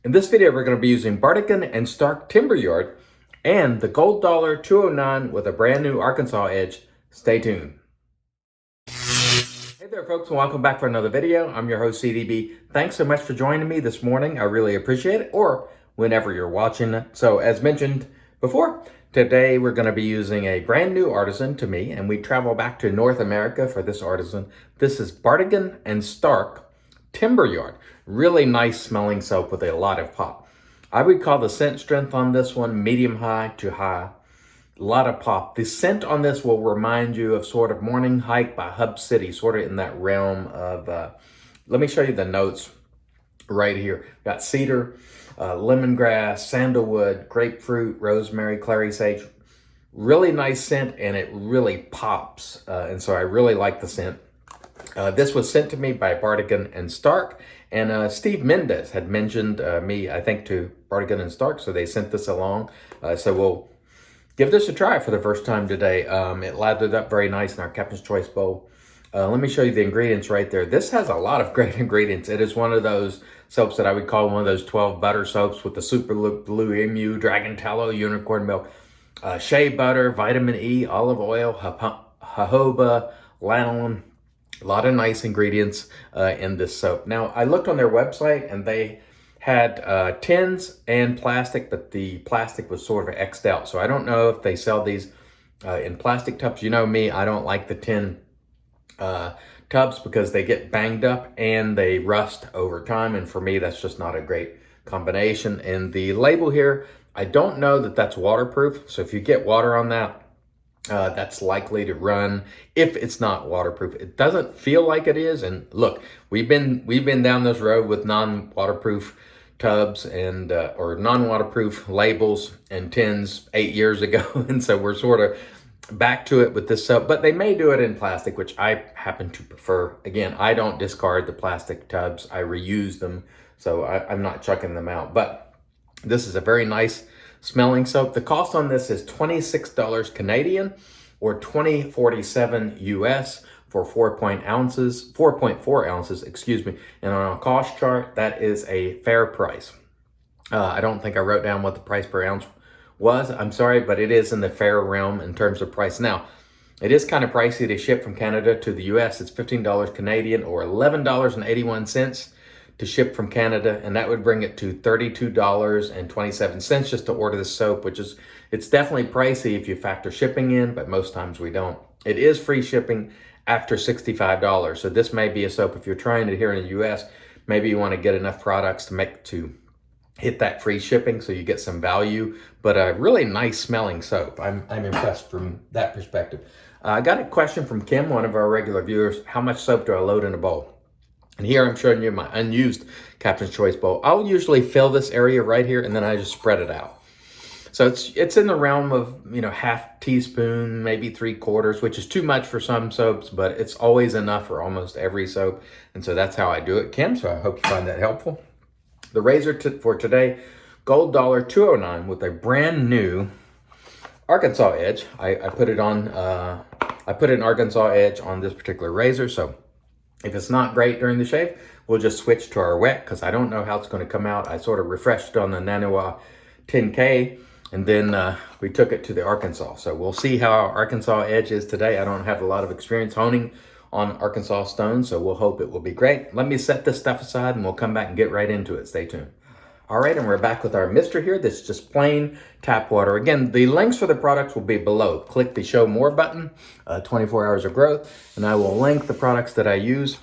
In this video, we're going to be using Bartigan and Stark Timberyard and the Gold Dollar 209 with a brand new Arkansas Edge. Stay tuned. Hey there folks, and welcome back for another video. I'm your host CDB. Thanks so much for joining me this morning. I really appreciate it, or whenever you're watching it. So as mentioned before, today we're going to be using a brand new artisan to me, and we travel back to North America for this artisan. This is Bartigan and Stark Timberyard. Really nice smelling soap with a lot of pop. I would call the scent strength on this one medium high to high. A lot of pop. The scent on this will remind you of sort of Morning Hike by Hub City, sort of in that realm of, let me show you the notes right here. Got cedar, lemongrass, sandalwood, grapefruit, rosemary, clary sage. Really nice scent, and it really pops. And so I really like the scent. This was sent to me by Bartigan and Stark, and Steve Mendez had mentioned me, I think, to Bartigan and Stark, so they sent this along. So we'll give this a try for the first time today. It lathered up very nice in our Captain's Choice bowl. Let me show you the ingredients right there. This has a lot of great ingredients. It is one of those soaps that I would call one of those 12 butter soaps with the Super Blue Emu, Dragon Tallow, Unicorn Milk, shea butter, vitamin E, olive oil, jojoba, lanolin. A lot of nice ingredients in this soap. Now, I looked on their website and they had tins and plastic, but the plastic was sort of X'd out. So I don't know if they sell these in plastic tubs. You know me, I don't like the tin tubs because they get banged up and they rust over time. And for me, that's just not a great combination. And the label here, I don't know that that's waterproof. So if you get water on that, that's likely to run if it's not waterproof. It doesn't feel like it is. And look, we've been down this road with non-waterproof tubs and or non-waterproof labels and tins 8 years ago. And so we're sort of back to it with this soap, but they may do it in plastic, which I happen to prefer. Again, I don't discard the plastic tubs. I reuse them. So I'm not chucking them out, but this is a very nice smelling soap. The cost on this is $26 Canadian or $20.47 US for 4.4 ounces, excuse me. And on a cost chart, that is a fair price. I don't think I wrote down what the price per ounce was. I'm sorry, but it is in the fair realm in terms of price. Now, it is kind of pricey to ship from Canada to the US. It's $15 Canadian or $11.81 to ship from Canada, and that would bring it to $32.27 just to order the soap, which is, it's definitely pricey if you factor shipping in, but most times we don't. It is free shipping after $65. So this may be a soap, if you're trying it here in the US, maybe you want to get enough products to hit that free shipping so you get some value, but a really nice smelling soap. I'm impressed from that perspective. I got a question from Kim, one of our regular viewers. How much soap do I load in a bowl? And here I'm showing you my unused Captain's Choice bowl. I'll usually fill this area right here and then I just spread it out. So it's in the realm of, you know, half teaspoon, maybe 3/4, which is too much for some soaps, but it's always enough for almost every soap. And so that's how I do it, Kim. So I hope you find that helpful. The razor for today, Gold Dollar 209 with a brand new Arkansas Edge. I put it on, I put an Arkansas Edge on this particular razor. So if it's not great during the shave, we'll just switch to our wet because I don't know how it's going to come out. I sort of refreshed on the Nanawa 10K and then we took it to the Arkansas. So we'll see how our Arkansas Edge is today. I don't have a lot of experience honing on Arkansas stone, so we'll hope it will be great. Let me set this stuff aside and we'll come back and get right into it. Stay tuned. All right, and we're back with our mister here. This is just plain tap water. Again, the links for the products will be below. Click the show more button, 24 hours of growth, and I will link the products that I use,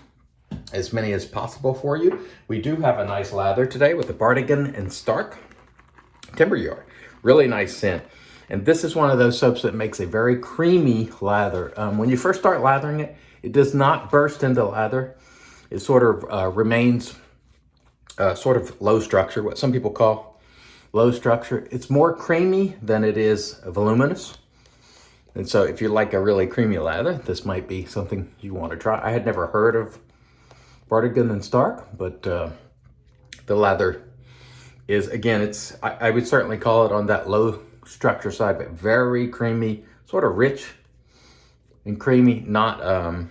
as many as possible for you. We do have a nice lather today with the Bartigan and Stark Timberyard. Really nice scent. And this is one of those soaps that makes a very creamy lather. When you first start lathering it, it does not burst into lather. It sort of remains sort of low structure, what some people call low structure. It's more creamy than it is voluminous. And so if you like a really creamy lather, this might be something you want to try. I had never heard of Bartigan and Stark, but the lather is, again, I would certainly call it on that low structure side, but very creamy, sort of rich and creamy, not on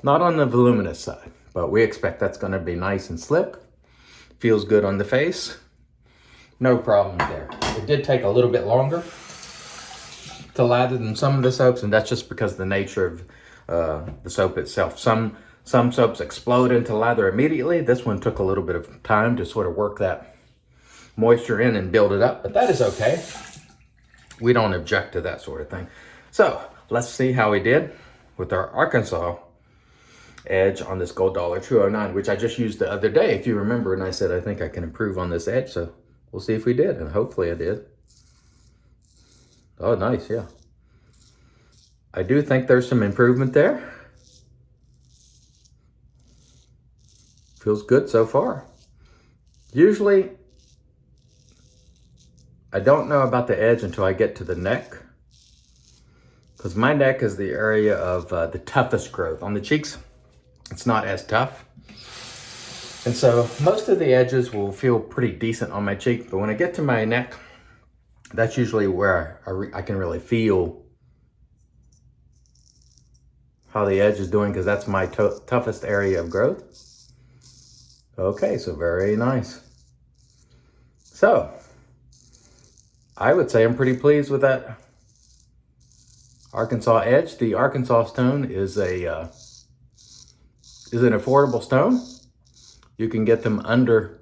the voluminous side. But we expect that's going to be nice and slick. Feels good on the face. No problem there. It did take a little bit longer to lather than some of the soaps, and that's just because of the nature of the soap itself. Some soaps explode into lather immediately. This one took a little bit of time to sort of work that moisture in and build it up, but that is okay. We don't object to that sort of thing. So let's see how we did with our Arkansas edge on this Gold Dollar 209, which I just used the other day, if you remember, and I said I think I can improve on this edge, so we'll see if we did, and hopefully I did. Oh, nice, yeah. I do think there's some improvement there. Feels good so far. Usually, I don't know about the edge until I get to the neck, because my neck is the area of the toughest growth. On the cheeks, it's not as tough. And so most of the edges will feel pretty decent on my cheek, but when I get to my neck, that's usually where I can really feel how the edge is doing, because that's my toughest area of growth. Okay, so very nice. So I would say I'm pretty pleased with that Arkansas edge. The Arkansas stone is an affordable stone. You can get them under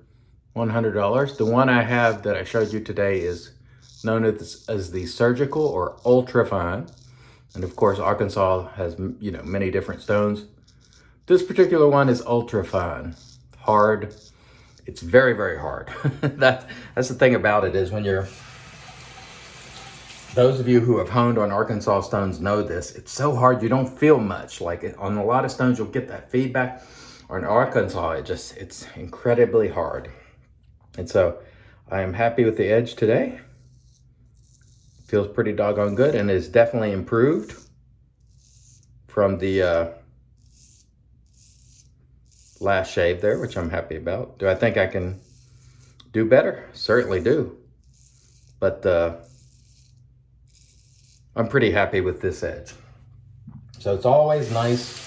$100. The one I have that I showed you today is known as the surgical or ultra fine. And of course, Arkansas has, you know, many different stones. This particular one is ultra fine, hard. It's very, very hard. That's the thing about it, is when those of you who have honed on Arkansas stones know this. It's so hard, you don't feel much. Like on a lot of stones, you'll get that feedback. On Arkansas, it's incredibly hard. And so I am happy with the edge today. Feels pretty doggone good, and is definitely improved from the last shave there, which I'm happy about. Do I think I can do better? Certainly do. But I'm pretty happy with this edge. So it's always nice.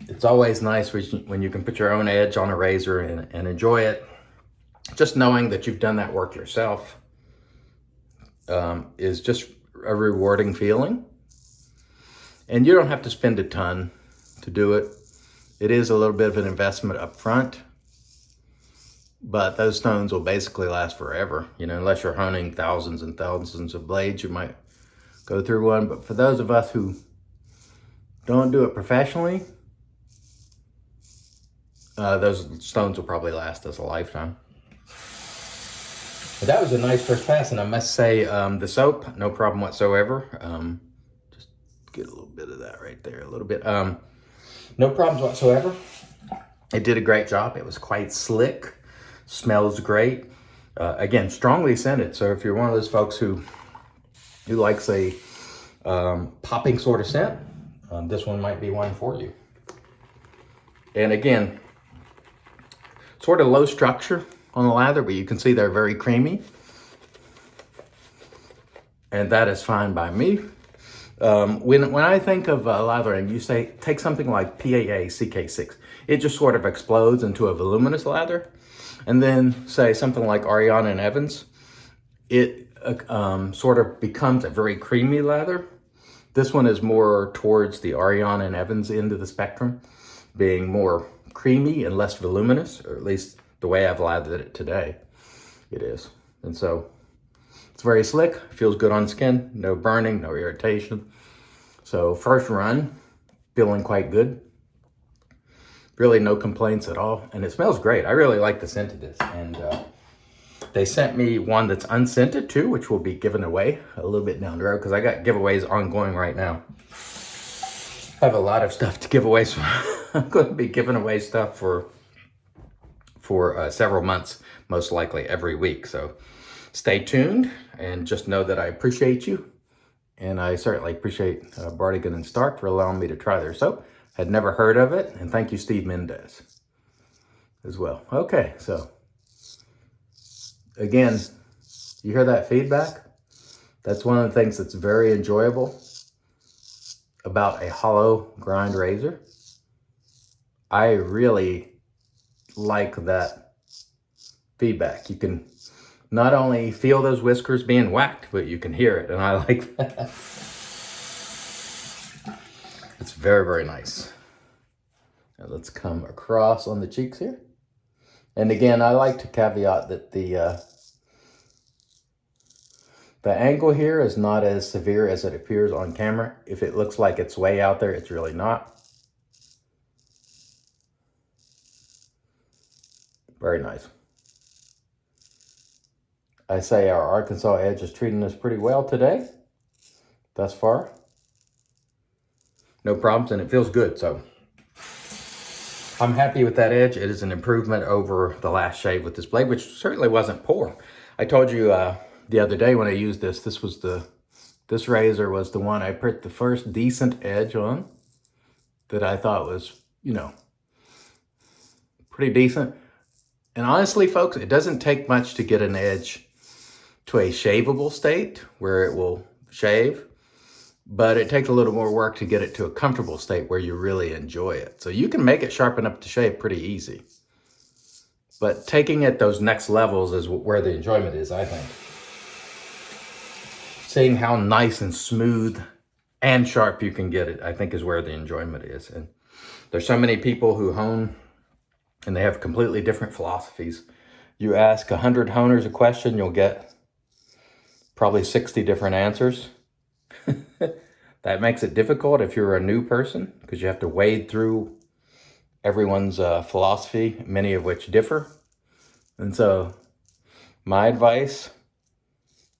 It's always nice when you can put your own edge on a razor and enjoy it. Just knowing that you've done that work yourself is just a rewarding feeling. And you don't have to spend a ton to do it. It is a little bit of an investment up front, but those stones will basically last forever. You know, unless you're honing thousands and thousands of blades, you might go through one. But for those of us who don't do it professionally, those stones will probably last us a lifetime. But that was a nice first pass, and I must say the soap, no problem whatsoever. Just get a little bit of that right there, a little bit. No problems whatsoever. It did a great job. It was quite slick, smells great. Again, strongly scented. So if you're one of those folks who likes a popping sort of scent, this one might be one for you. And again, sort of low structure on the lather, but you can see they're very creamy. And that is fine by me. When I think of lathering, you say, take something like PAA CK6. It just sort of explodes into a voluminous lather. And then say something like Ariana and Evans. It sort of becomes a very creamy lather. This one is more towards the Ariana and Evans end of the spectrum, being more creamy and less voluminous, or at least the way I've lathered it today, it is. And so it's very slick, feels good on skin, no burning, no irritation. So first run, feeling quite good. Really no complaints at all, and it smells great. I really like the scent of this. And they sent me one that's unscented too, which will be given away a little bit down the road, because I got giveaways ongoing right now. I have a lot of stuff to give away, so I'm going to be giving away stuff for several months, most likely every week. So stay tuned, and just know that I appreciate you. And I certainly appreciate Bartigan and Stark for allowing me to try their soap. Had never heard of it, and thank you, Steve Mendez, as well. Okay, so again, you hear that feedback? That's one of the things that's very enjoyable about a hollow grind razor. I really like that feedback. You can not only feel those whiskers being whacked, but you can hear it, and I like that. It's very, very nice. Now let's come across on the cheeks here. And again, I like to caveat that the angle here is not as severe as it appears on camera. If it looks like it's way out there, it's really not. Very nice. I say our Arkansas edge is treating us pretty well today, thus far. No problems, and it feels good, so I'm happy with that edge. It is an improvement over the last shave with this blade, which certainly wasn't poor. I told you the other day when I used this, this razor was the one I put the first decent edge on that I thought was, you know, pretty decent. And honestly, folks, it doesn't take much to get an edge to a shavable state where it will shave, but it takes a little more work to get it to a comfortable state where you really enjoy it. So you can make it sharp enough to shave pretty easy, but taking it those next levels is where the enjoyment is, I think. Seeing how nice and smooth and sharp you can get it, I think, is where the enjoyment is. And there's so many people who hone, and they have completely different philosophies. You ask 100 honers a question, you'll get probably 60 different answers. That makes it difficult if you're a new person, because you have to wade through everyone's philosophy, many of which differ. And so my advice,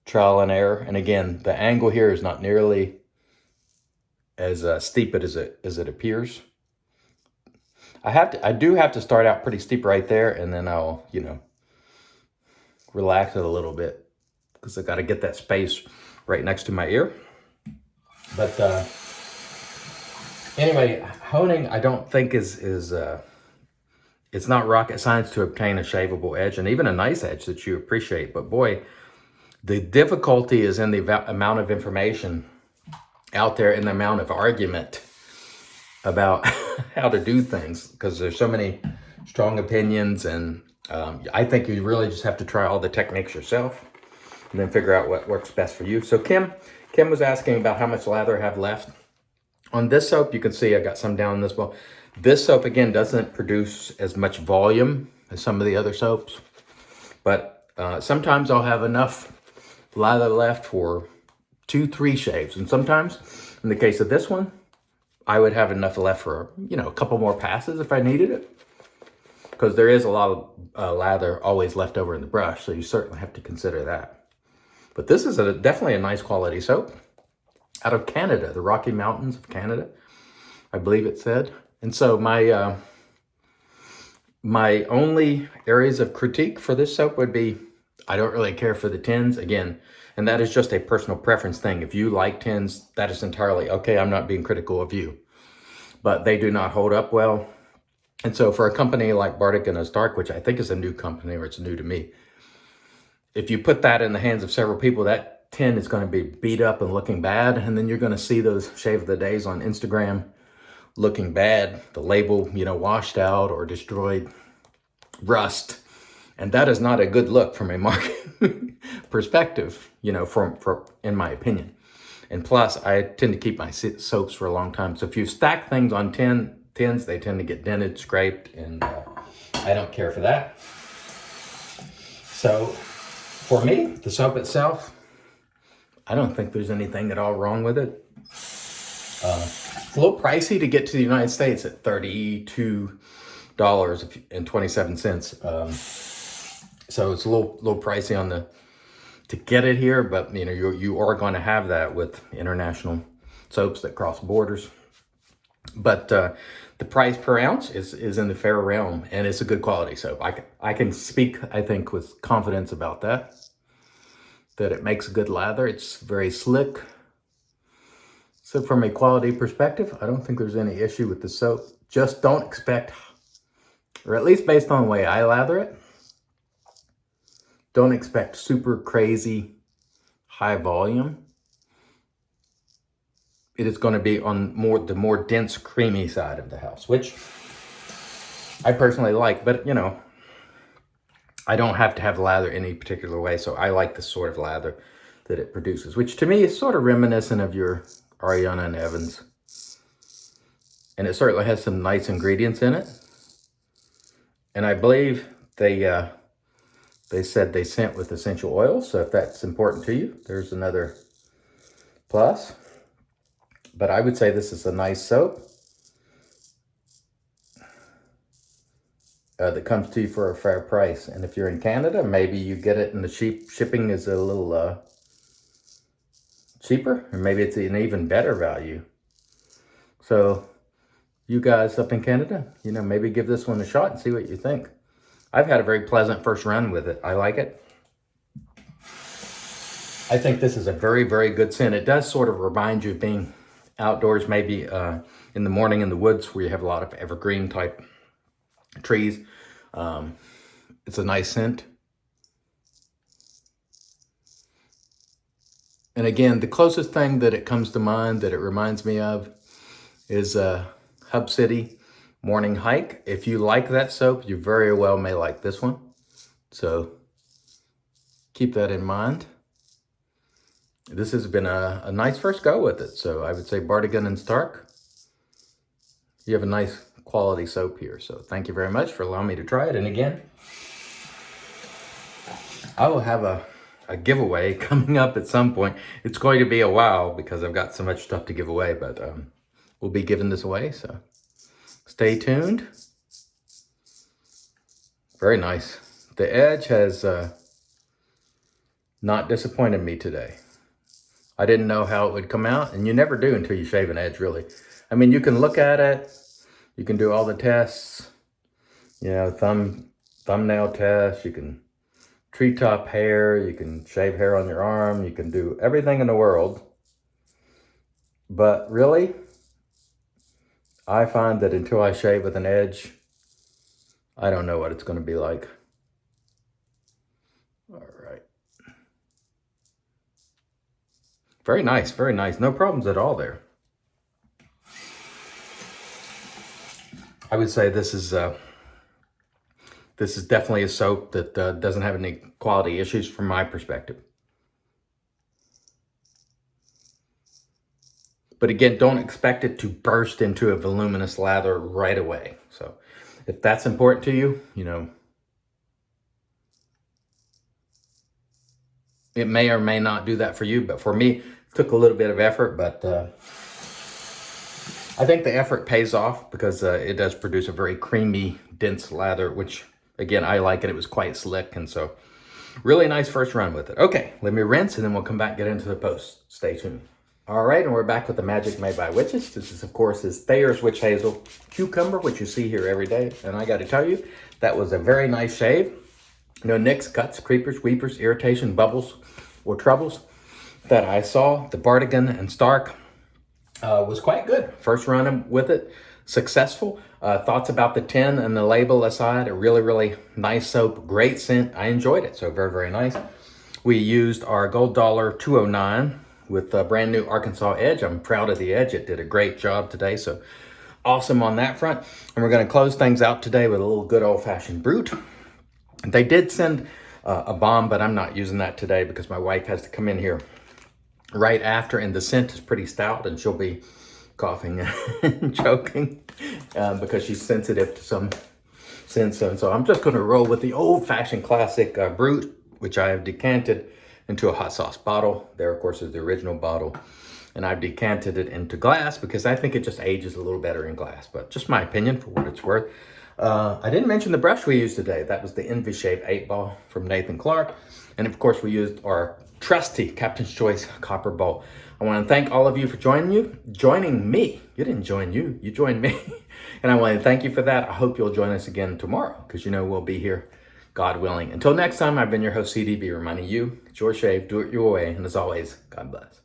trial and error. And again, the angle here is not nearly as steep as it appears. I do have to start out pretty steep right there, and then I'll, you know, relax it a little bit, because I got to get that space right next to my ear. But anyway, honing I don't think is it's not rocket science to obtain a shavable edge, and even a nice edge that you appreciate. But boy, the difficulty is in the amount of information out there and the amount of argument about how to do things, because there's so many strong opinions, and I think you really just have to try all the techniques yourself and then figure out what works best for you. So Kim was asking about how much lather I have left. On this soap, you can see I got some down in this bowl. This soap, again, doesn't produce as much volume as some of the other soaps, but sometimes I'll have enough lather left for 2-3 shaves. And sometimes, in the case of this one, I would have enough left for, you know, a couple more passes if I needed it, because there is a lot of lather always left over in the brush, so you certainly have to consider that. But this is definitely a nice quality soap out of Canada, the Rocky Mountains of Canada, I believe it said. And so my only areas of critique for this soap would be, I don't really care for the tins, again, and that is just a personal preference thing. If you like tins, that is entirely okay. I'm not being critical of you, but they do not hold up well. And so for a company like Bartigan as Dark, which I think is a new company, or it's new to me, if you put that in the hands of several people, that tin is going to be beat up and looking bad, and then you're going to see those shave of the days on Instagram looking bad, the label, you know, washed out or destroyed, rust. And that is not a good look from a market perspective, you know, in my opinion. And plus, I tend to keep my soaps for a long time. So if you stack things on tins, they tend to get dented, scraped, and I don't care for that. So for me, the soap itself, I don't think there's anything at all wrong with it. It's a little pricey to get to the United States at $32.27. So it's a little pricey to get it here, but you know, you are going to have that with international soaps that cross borders. But the price per ounce is in the fair realm, and it's a good quality soap. I can speak, I think, with confidence about that it makes a good lather. It's very slick. So from a quality perspective, I don't think there's any issue with the soap. Just don't expect, or at least based on the way I lather it, don't expect super crazy high volume. It is going to be on the more dense, creamy side of the house, which I personally like. But, you know, I don't have to have lather any particular way, so I like the sort of lather that it produces, which to me is sort of reminiscent of your Ariana and Evans. And it certainly has some nice ingredients in it. And I believe they said they sent with essential oils, so if that's important to you, there's another plus. But I would say this is a nice soap that comes to you for a fair price. And if you're in Canada, maybe you get it and the shipping is a little cheaper, or maybe it's an even better value. So you guys up in Canada, you know, maybe give this one a shot and see what you think. I've had a very pleasant first run with it. I like it. I think this is a very, very good scent. It does sort of remind you of being outdoors, maybe in the morning in the woods where you have a lot of evergreen type trees. It's a nice scent. And again, the closest thing that it comes to mind that it reminds me of is Hub City Morning Hike. If you like that soap, you very well may like this one. So keep that in mind. This has been a nice first go with it. So I would say Bartigan and Stark, you have a nice quality soap here. So thank you very much for allowing me to try it. And again, I will have a giveaway coming up at some point. It's going to be a while because I've got so much stuff to give away, but we'll be giving this away. So stay tuned. Very nice. The edge has not disappointed me today. I didn't know how it would come out, and you never do until you shave an edge, really. I mean, you can look at it, you can do all the tests, you know, thumbnail tests, you can treetop hair, you can shave hair on your arm, you can do everything in the world. But really, I find that until I shave with an edge, I don't know what it's going to be like. All right. Very nice, very nice. No problems at all there. I would say this is definitely a soap that doesn't have any quality issues from my perspective. But again, don't expect it to burst into a voluminous lather right away. So if that's important to you, you know, it may or may not do that for you. But for me, it took a little bit of effort, but I think the effort pays off because it does produce a very creamy, dense lather, which again, I like it. It was quite slick, and so really nice first run with it. Okay, let me rinse and then we'll come back and get into the post. Stay tuned. All right, and we're back with the Magic Made by Witches. This is, of course, is Thayer's Witch Hazel Cucumber, which you see here every day. And I got to tell you, that was a very nice shave. No nicks, cuts, creepers, weepers, irritation, bubbles, or troubles that I saw. The Bartigan and Stark was quite good. First run with it, successful. Thoughts about the tin and the label aside, a really, really nice soap, great scent. I enjoyed it, so very, very nice. We used our Gold Dollar 209 with a brand new Arkansas Edge. I'm proud of the Edge. It did a great job today, so awesome on that front. And we're going to close things out today with a little good old-fashioned Brut. They did send a bomb, but I'm not using that today because my wife has to come in here right after, and the scent is pretty stout, and she'll be coughing and choking because she's sensitive to some scents. And so I'm just going to roll with the old-fashioned classic Brut, which I have decanted into a hot sauce bottle. There, of course, is the original bottle. And I've decanted it into glass because I think it just ages a little better in glass. But just my opinion for what it's worth. I didn't mention the brush we used today. That was the Envy Shave 8-Ball from Nathan Clark. And of course, we used our trusty Captain's Choice copper bowl. I want to thank all of you for joining me. You didn't join you, you joined me. And I want to thank you for that. I hope you'll join us again tomorrow because you know we'll be here, God willing. Until next time, I've been your host, CDB, reminding you, it's your shave, do it your way. And as always, God bless.